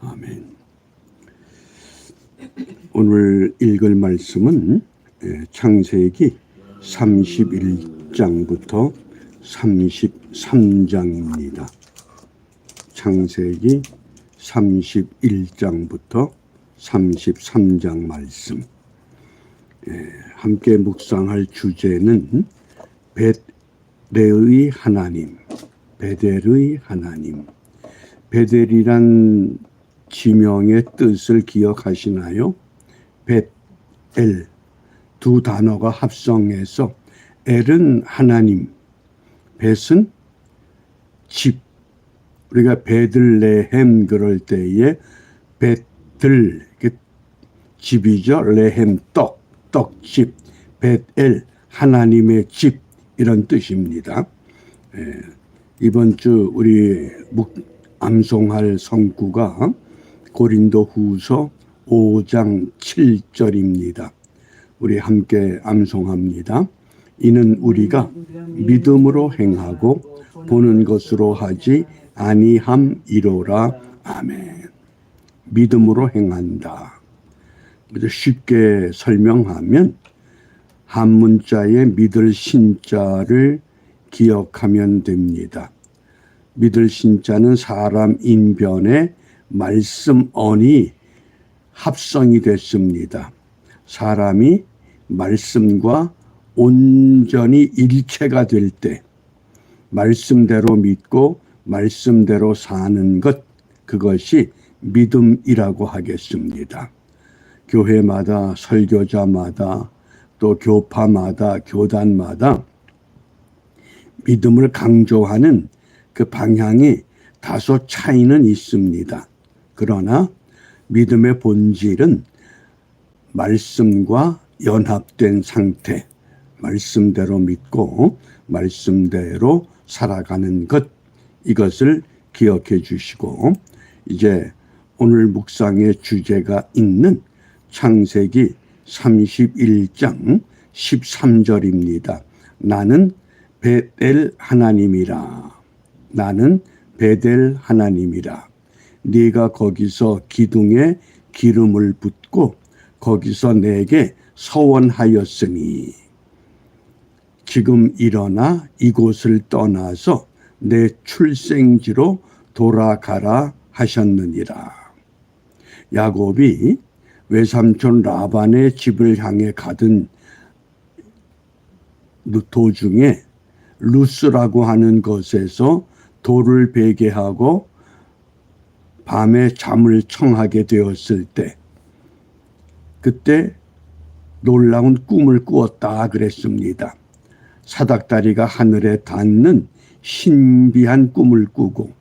아멘. 오늘 읽을 말씀은 창세기 31장부터 33장입니다. 창세기 31장부터 33장 말씀. 함께 묵상할 주제는 벳엘의 하나님, 벳엘의 하나님. 벳엘이란 지명의 뜻을 기억하시나요? 벳엘, 두 단어가 합성해서 엘은 하나님, 벳은 집. 우리가 베들레헴 그럴 때에 벳들, 집이죠. 레헴, 떡집. 벳엘, 하나님의 집, 이런 뜻입니다. 이번 주 우리 암송할 성구가 고린도후서 5장 7절입니다. 우리 함께 암송합니다. 이는 우리가 믿음으로 행하고 보는 것으로 하지 아니함이로라. 아멘. 믿음으로 행한다. 쉽게 설명하면 한문자의 믿을 신자를 기억하면 됩니다. 믿을 신자는 사람 인변에 말씀언이 합성이 됐습니다. 사람이 말씀과 온전히 일체가 될 때 말씀대로 믿고 말씀대로 사는 것, 그것이 믿음이라고 하겠습니다. 교회마다, 설교자마다, 또 교파마다, 교단마다 믿음을 강조하는 그 방향이 다소 차이는 있습니다. 그러나 믿음의 본질은 말씀과 연합된 상태, 말씀대로 믿고 말씀대로 살아가는 것, 이것을 기억해 주시고, 이제 오늘 묵상의 주제가 있는 창세기 31장 13절입니다. 나는 벳엘 하나님이라. 나는 벳엘 하나님이라. 네가 거기서 기둥에 기름을 붓고 거기서 내게 서원하였으니 지금 일어나 이곳을 떠나서 내 출생지로 돌아가라 하셨느니라. 야곱이 외삼촌 라반의 집을 향해 가던 도중에 루스라고 하는 곳에서 돌을 베게 하고 밤에 잠을 청하게 되었을 때, 그때 놀라운 꿈을 꾸었다 그랬습니다. 사닥다리가 하늘에 닿는 신비한 꿈을 꾸고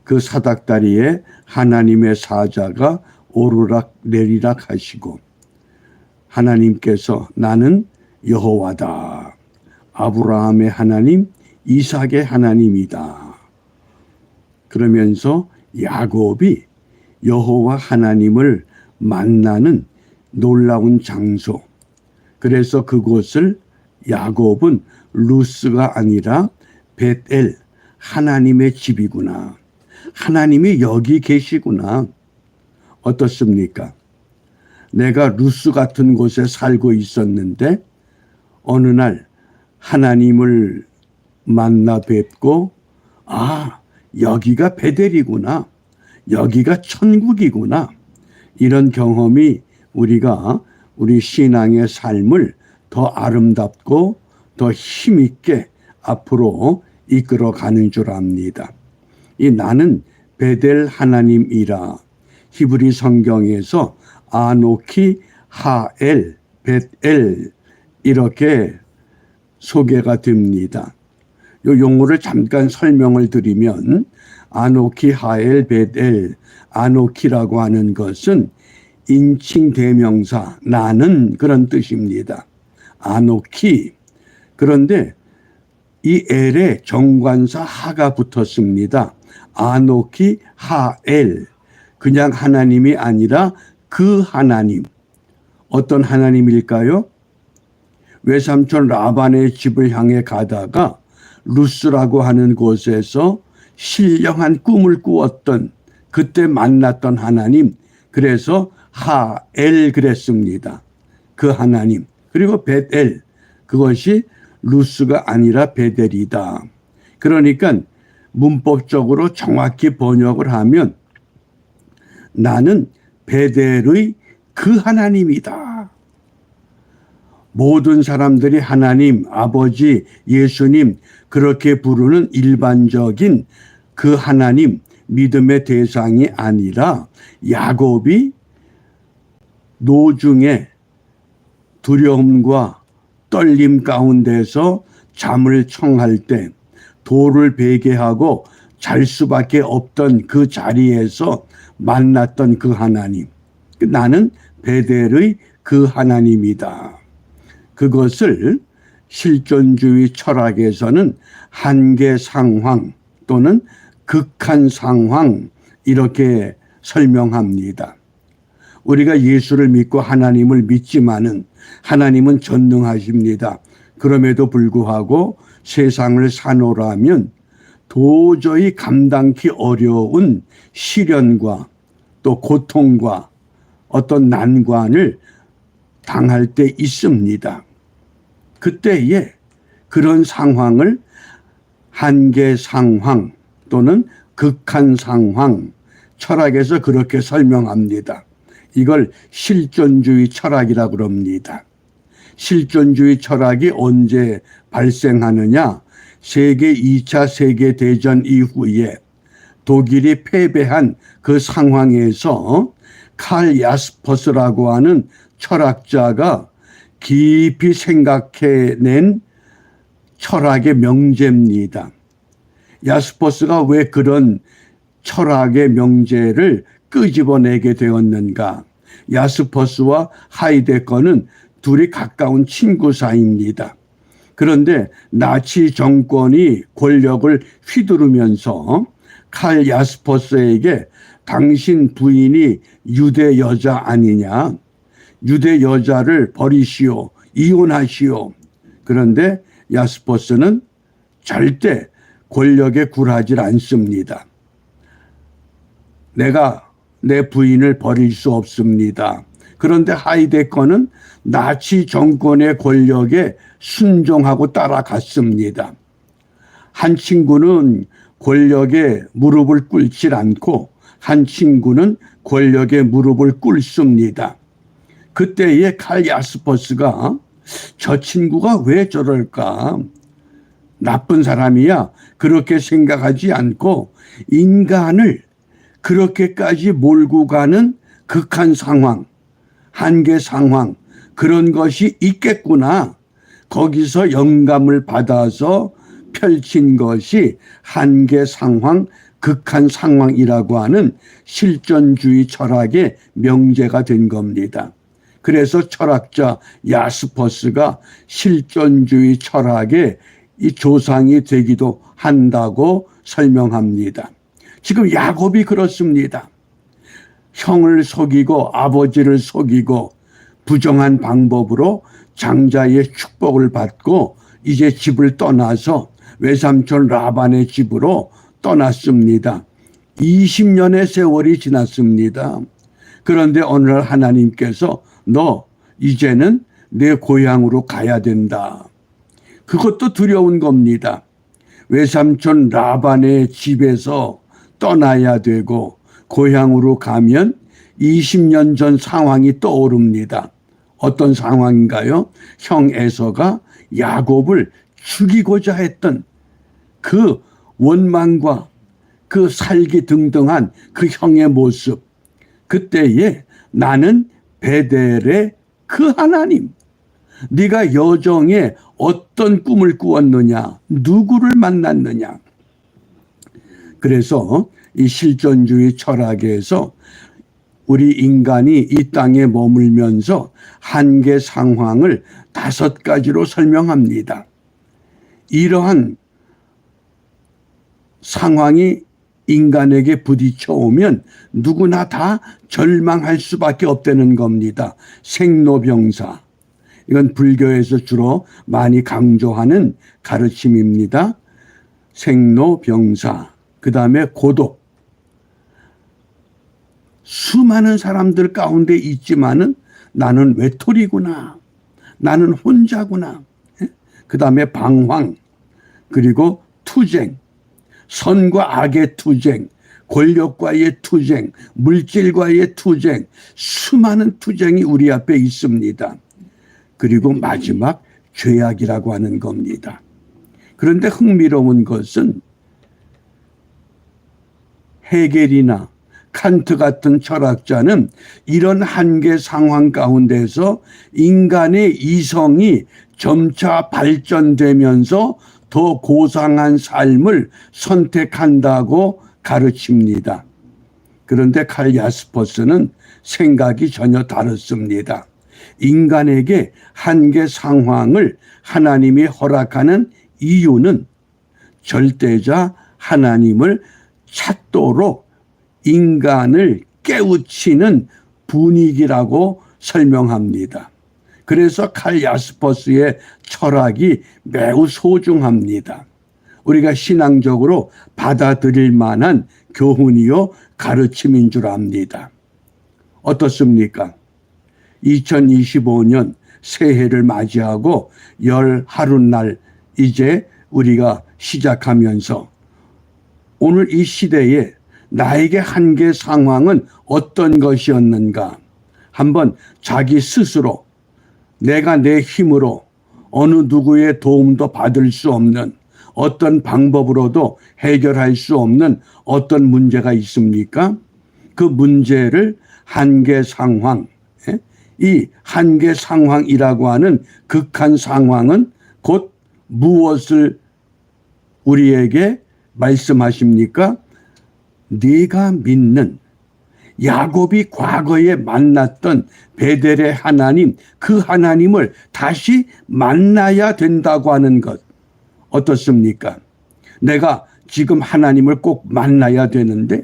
그 사닥다리에 하나님의 사자가 오르락 내리락 하시고, 하나님께서 나는 여호와다. 아브라함의 하나님, 이삭의 하나님이다. 그러면서 야곱이 여호와 하나님을 만나는 놀라운 장소, 그래서 그곳을 야곱은 루스가 아니라 벳엘, 하나님의 집이구나. 하나님이 여기 계시구나. 어떻습니까? 내가 루스 같은 곳에 살고 있었는데 어느 날 하나님을 만나 뵙고, 아, 여기가 베델이구나. 여기가 천국이구나. 이런 경험이 우리가 우리 신앙의 삶을 더 아름답고 더 힘있게 앞으로 이끌어가는 줄 압니다. 이 나는 벳엘 하나님이라. 히브리 성경에서 아노키 하엘 벳엘 이렇게 소개가 됩니다. 이 용어를 잠깐 설명을 드리면, 아노키 하엘 벳엘, 아노키라고 하는 것은 인칭 대명사, 나는, 그런 뜻입니다. 아노키. 그런데 이 엘에 정관사 하가 붙었습니다. 아노키 하엘. 그냥 하나님이 아니라 그 하나님. 어떤 하나님일까요? 외삼촌 라반의 집을 향해 가다가 루스라고 하는 곳에서 신령한 꿈을 꾸었던 그때 만났던 하나님, 그래서 하엘 그랬습니다. 그 하나님. 그리고 벳엘, 그것이 루스가 아니라 베델이다. 그러니까 문법적으로 정확히 번역을 하면 나는 베델의 그 하나님이다. 모든 사람들이 하나님, 아버지, 예수님 그렇게 부르는 일반적인 그 하나님, 믿음의 대상이 아니라 야곱이 노중에 두려움과 떨림 가운데서 잠을 청할 때 돌을 베개하고 잘 수밖에 없던 그 자리에서 만났던 그 하나님. 나는 베델의 그 하나님이다. 그것을 실존주의 철학에서는 한계 상황 또는 극한 상황 이렇게 설명합니다. 우리가 예수를 믿고 하나님을 믿지만은 하나님은 전능하십니다. 그럼에도 불구하고 세상을 사노라면 도저히 감당기 어려운 시련과 또 고통과 어떤 난관을 당할 때 있습니다. 그때에 그런 상황을 한계 상황 또는 극한 상황, 철학에서 그렇게 설명합니다. 이걸 실존주의 철학이라고 그럽니다. 실존주의 철학이 언제 발생하느냐? 세계 2차 세계대전 이후에 독일이 패배한 그 상황에서 칼 야스퍼스라고 하는 철학자가 깊이 생각해낸 철학의 명제입니다. 야스퍼스가 왜 그런 철학의 명제를 끄집어내게 되었는가? 야스퍼스와 하이데거는 둘이 가까운 친구 사이입니다. 그런데 나치 정권이 권력을 휘두르면서 칼 야스퍼스에게 당신 부인이 유대 여자 아니냐? 유대 여자를 버리시오. 이혼하시오. 그런데 야스퍼스는 절대 권력에 굴하지 않습니다. 내가 내 부인을 버릴 수 없습니다. 그런데 하이데거는 나치 정권의 권력에 순종하고 따라갔습니다. 한 친구는 권력에 무릎을 꿇지 않고 한 친구는 권력에 무릎을 꿇습니다. 그때에 칼 야스퍼스가 저 친구가 왜 저럴까? 나쁜 사람이야. 그렇게 생각하지 않고 인간을 그렇게까지 몰고 가는 극한 상황, 한계 상황, 그런 것이 있겠구나. 거기서 영감을 받아서 펼친 것이 한계 상황, 극한 상황이라고 하는 실존주의 철학의 명제가 된 겁니다. 그래서 철학자 야스퍼스가 실존주의 철학의 이 조상이 되기도 한다고 설명합니다. 지금 야곱이 그렇습니다. 형을 속이고 아버지를 속이고 부정한 방법으로 장자의 축복을 받고 이제 집을 떠나서 외삼촌 라반의 집으로 떠났습니다. 20년의 세월이 지났습니다. 그런데 어느 날 하나님께서 너 이제는 내 고향으로 가야 된다. 그것도 두려운 겁니다. 외삼촌 라반의 집에서 떠나야 되고 고향으로 가면 20년 전 상황이 떠오릅니다. 어떤 상황인가요? 형 에서가 야곱을 죽이고자 했던 그 원망과 그 살기등등한 그 형의 모습. 그때에 나는 베델의 그 하나님. 네가 여정에 어떤 꿈을 꾸었느냐? 누구를 만났느냐? 그래서 이 실존주의 철학에서 우리 인간이 이 땅에 머물면서 한계 상황을 5가지로 설명합니다. 이러한 상황이 인간에게 부딪혀 오면 누구나 다 절망할 수밖에 없다는 겁니다. 생로병사. 이건 불교에서 주로 많이 강조하는 가르침입니다. 생로병사. 그 다음에 고독. 수많은 사람들 가운데 있지만은 나는 외톨이구나. 나는 혼자구나. 그 다음에 방황, 그리고 투쟁, 선과 악의 투쟁, 권력과의 투쟁, 물질과의 투쟁, 수많은 투쟁이 우리 앞에 있습니다. 그리고 마지막 죄악이라고 하는 겁니다. 그런데 흥미로운 것은 헤겔이나 칸트 같은 철학자는 이런 한계 상황 가운데서 인간의 이성이 점차 발전되면서 더 고상한 삶을 선택한다고 가르칩니다. 그런데 칼 야스퍼스는 생각이 전혀 다릅니다. 인간에게 한계 상황을 하나님이 허락하는 이유는 절대자 하나님을 찾도록 인간을 깨우치는 분위기라고 설명합니다. 그래서 칼 야스퍼스의 철학이 매우 소중합니다. 우리가 신앙적으로 받아들일 만한 교훈이요 가르침인 줄 압니다. 어떻습니까? 2025년 새해를 맞이하고 열 하룻날 이제 우리가 시작하면서 오늘 이 시대에 나에게 한계 상황은 어떤 것이었는가? 한번 자기 스스로 내가 내 힘으로 어느 누구의 도움도 받을 수 없는 어떤 방법으로도 해결할 수 없는 어떤 문제가 있습니까? 그 문제를 한계 상황, 이 한계 상황이라고 하는 극한 상황은 곧 무엇을 우리에게 말씀하십니까? 네가 믿는 야곱이 과거에 만났던 베델의 하나님, 그 하나님을 다시 만나야 된다고 하는 것. 어떻습니까? 내가 지금 하나님을 꼭 만나야 되는데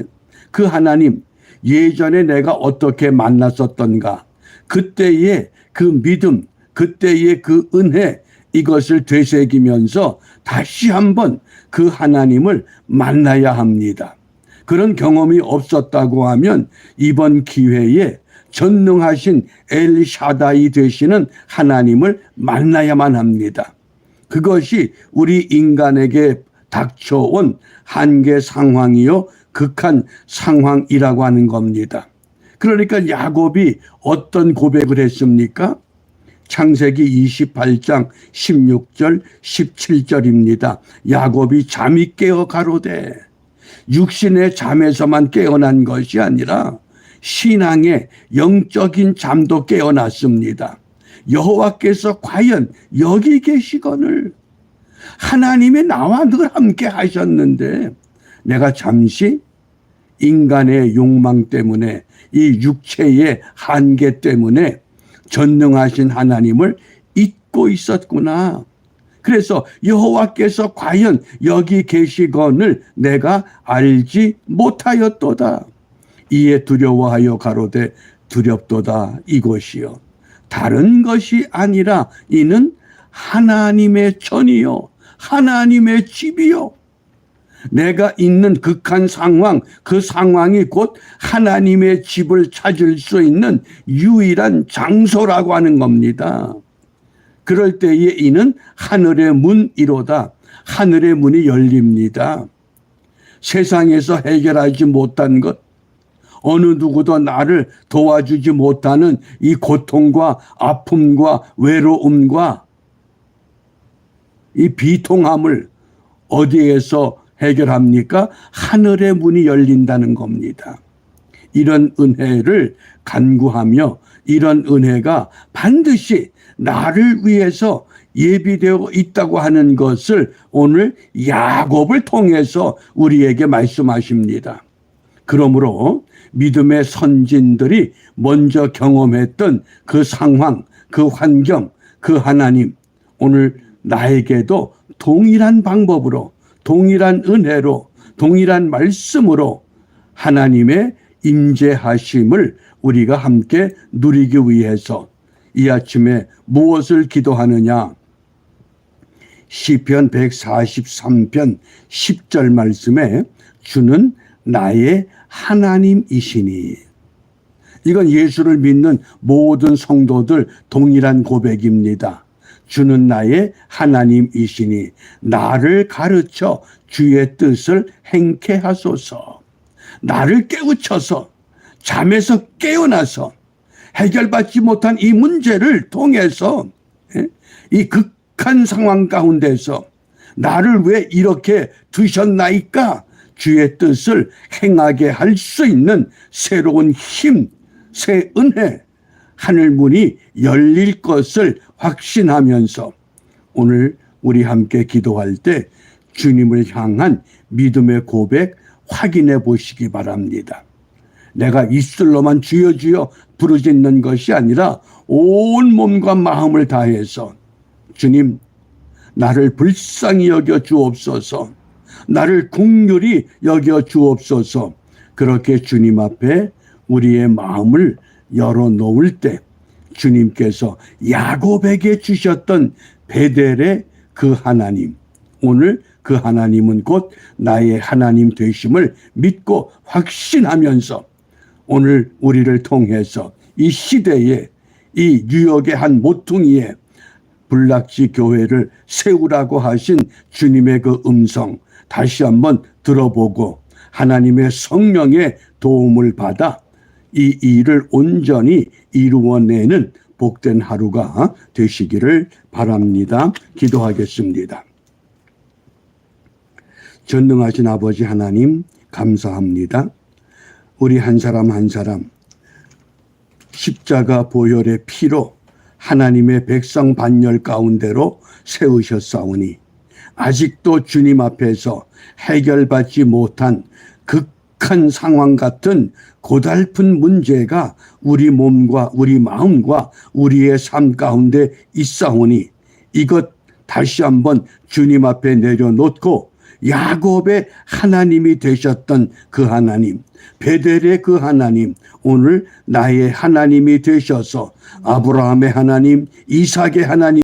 그 하나님 예전에 내가 어떻게 만났었던가, 그때의 그 믿음, 그때의 그 은혜, 이것을 되새기면서 다시 한번 그 하나님을 만나야 합니다. 그런 경험이 없었다고 하면 이번 기회에 전능하신 엘샤다이 되시는 하나님을 만나야만 합니다. 그것이 우리 인간에게 닥쳐온 한계 상황이요 극한 상황이라고 하는 겁니다. 그러니까 야곱이 어떤 고백을 했습니까? 창세기 28장 16절 17절입니다. 야곱이 잠이 깨어 가로되, 육신의 잠에서만 깨어난 것이 아니라 신앙의 영적인 잠도 깨어났습니다. 여호와께서 과연 여기 계시거늘, 하나님이 나와 늘 함께 하셨는데 내가 잠시 인간의 욕망 때문에, 이 육체의 한계 때문에 전능하신 하나님을 잊고 있었구나. 그래서 여호와께서 과연 여기 계시거늘 내가 알지 못하였도다. 이에 두려워하여 가로되 두렵도다 이것이요 다른 것이 아니라 이는 하나님의 전이요 하나님의 집이요. 내가 있는 극한 상황, 그 상황이 곧 하나님의 집을 찾을 수 있는 유일한 장소라고 하는 겁니다. 그럴 때에 이는 하늘의 문이로다. 하늘의 문이 열립니다. 세상에서 해결하지 못한 것, 어느 누구도 나를 도와주지 못하는 이 고통과 아픔과 외로움과 이 비통함을 어디에서 해결합니까? 하늘의 문이 열린다는 겁니다. 이런 은혜를 간구하며 이런 은혜가 반드시 나를 위해서 예비되어 있다고 하는 것을 오늘 야곱을 통해서 우리에게 말씀하십니다. 그러므로 믿음의 선진들이 먼저 경험했던 그 상황, 그 환경, 그 하나님, 오늘 나에게도 동일한 방법으로, 동일한 은혜로, 동일한 말씀으로 하나님의 임재하심을 우리가 함께 누리기 위해서 이 아침에 무엇을 기도하느냐? 시편 143편 10절 말씀에 주는 나의 하나님이시니 이건 예수를 믿는 모든 성도들 동일한 고백입니다. 주는 나의 하나님이시니 나를 가르쳐 주의 뜻을 행케 하소서. 나를 깨우쳐서 잠에서 깨어나서 해결받지 못한 이 문제를 통해서 이 극한 상황 가운데서 나를 왜 이렇게 두셨나이까? 주의 뜻을 행하게 할 수 있는 새로운 힘, 새 은혜, 하늘문이 열릴 것을 확신하면서 오늘 우리 함께 기도할 때 주님을 향한 믿음의 고백 확인해 보시기 바랍니다. 내가 입술로만 주여 주여 부르짖는 것이 아니라 온 몸과 마음을 다해서 주님, 나를 불쌍히 여겨 주옵소서, 나를 긍휼히 여겨 주옵소서, 그렇게 주님 앞에 우리의 마음을 열어놓을 때 주님께서 야곱에게 주셨던 베델의 그 하나님, 오늘 그 하나님은 곧 나의 하나님 되심을 믿고 확신하면서 오늘 우리를 통해서 이 시대에 이 뉴욕의 한 모퉁이에 불락지 교회를 세우라고 하신 주님의 그 음성 다시 한번 들어보고 하나님의 성령의 도움을 받아 이 일을 온전히 이루어내는 복된 하루가 되시기를 바랍니다. 기도하겠습니다. 전능하신 아버지 하나님 감사합니다. 우리 한 사람 한 사람 십자가 보혈의 피로 하나님의 백성 반열 가운데로 세우셨사오니 아직도 주님 앞에서 해결받지 못한 극한 상황 같은 고달픈 문제가 우리 몸과 우리 마음과 우리의 삶 가운데 있사오니 이것 다시 한번 주님 앞에 내려놓고 야곱의 하나님이 되셨던 그 하나님, 베델의 그 하나님, 오늘 나의 하나님이 되셔서 아브라함의 하나님, 이삭의 하나님,